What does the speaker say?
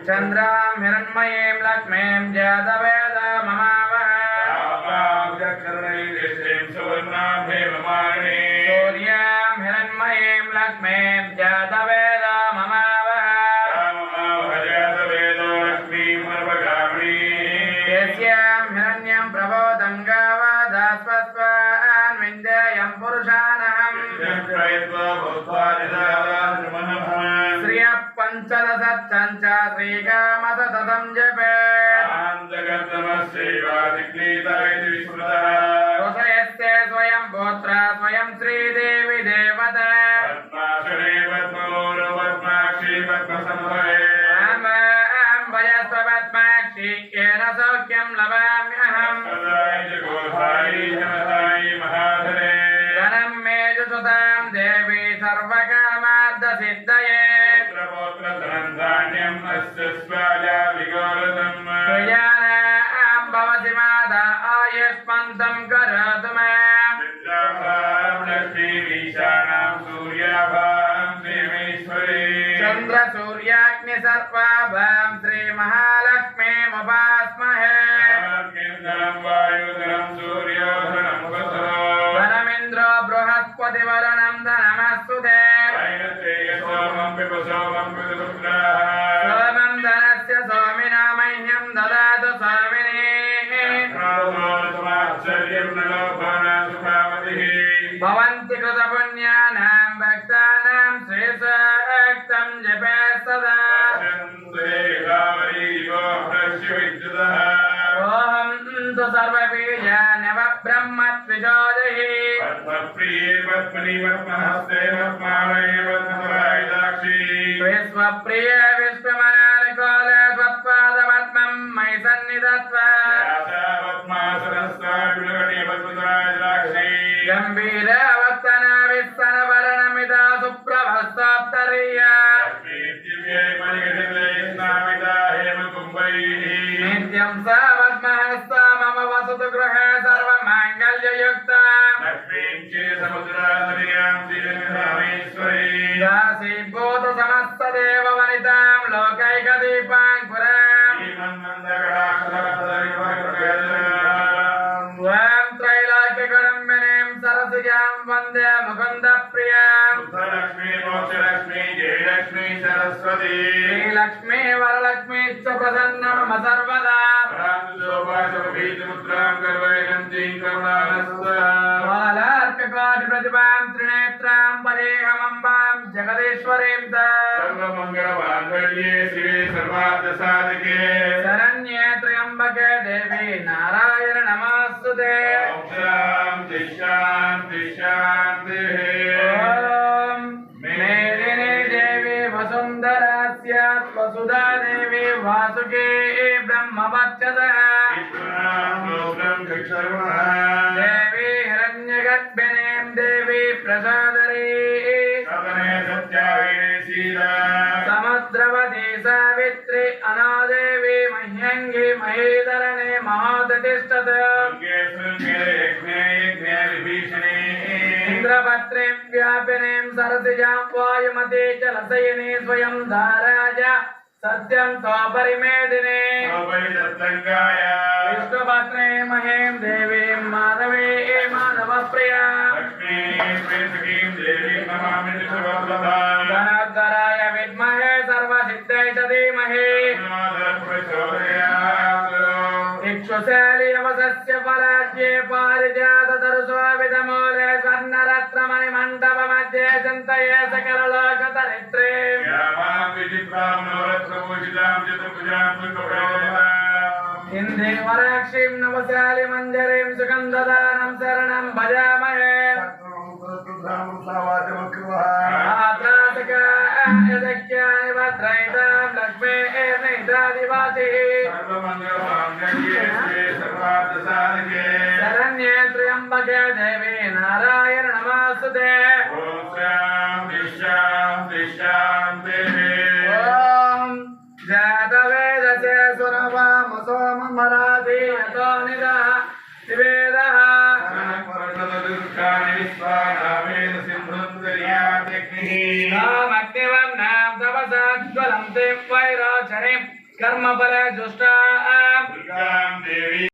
चंद्रां हिरण्मयीं लक्ष्मीं जातवेद ममावः सूर्यां हिरण्मयीं लक्ष्मीं जातवेद ममावः यस्यां हिरण्यं प्रबोधं गावदास्वस्वान् विन्द्ययं पुरुषानहम् पंचदशच्च श्रीकामसततं जपेयस्ते स्वयं पुत्र स्वयं श्रीदेवी देवता पद्माक्षी येन सौख्यं लभाम्यहम् धनं मे जुषतां देवी सर्वकामार्थसिद्धये भवसि माता आयुष्मन्तं करोतु माम् चन्द्र सूर्याग्नि सर्वाभां श्रीमहालक्ष्मीमुपास्महे धनमिन्द्रो बृहस्पतिवरुणं धनमस्तुते सोमं धनस्य सोमिना मह्यं ददातु स्वामिने भवन्ति कृतपुण्यानां भक्तानां श्रेष्ठं जपे सदा ओहं तु सर्वबीजान्यव ब्रह्मत्विजोदहि विश्वप्रिये विश्वमनानुकूले त्वत्पादपद्मं मयि सन्निधत्व गम्भीरवत्तनाविस्तनवरणमिदा सुप्रभस्तोत्तरीया नित्यं सा पद्महस्ता मम वसतु गृहे सर्वमाङ्गल्ययुक्ता दासीभूत समस्तदेव वनितां लोकैकदीपाङ्कुराम् त्वां त्रैलोक्यकुटुम्बिनीं सरसिजां वन्दे मुकुन्दप्रियाम् श्रीलक्ष्मी वरलक्ष्मी च प्रसन्ना मम सर्वदा बालार्ककोटिप्रतिभां त्रिनेत्रां परेहमम्बां जगदीश्वरीं सर्वमङ्गलमाङ्गल्ये शिवे सर्वार्थसाधके शरण्ये त्र्यम्बके देवी नारायण नमोस्तुते। शान्ति शान्ति शान्तिः। ॐ मेदिनी देवी वसुन्धरा स्यात् वसुधा देवी वासुकी ब्रह्मवर्चसः देवी हिरण्यगर्भिणीं देवी प्रसादरी समुद्रवती सावित्री अनादेवी मह्यङ्गी महीधरणे महोदतिष्ठत् इंद्रपत्नीं व्यापिनीं सरसिजां वायुमती जलशयिनी स्वयं धाराज सत्यं स्वपरिमेदिने विष्णुपत्नी महीं देवीं माधवी माधवप्रिया धनोद्धराय विद्महे सर्वसिद्धै च धीमहि इक्षुशाली अवसस्य पराज्ये पारिजाततरुसोऽविधमूले स्वर्णरत्नमणिमण्डपमध्ये चिन्तये सकललोकतरित्रे इन्दीवराक्षीं नवशालिमञ्जरीं सुगन्धदानं शरणं भजामहे यजज्ञानि भद्रैतां लक्ष्मीर्निदादिवासिः शरण्ये त्र्यम्बके देवी नारायण नमोऽस्तुते ॐ जातवेदसे सुरवामसो ममराधि यतो निदः निवेदः नामग्निवं नाम तपसा ज्वलन्ति वैरोचनीं कर्मफले जुष्टा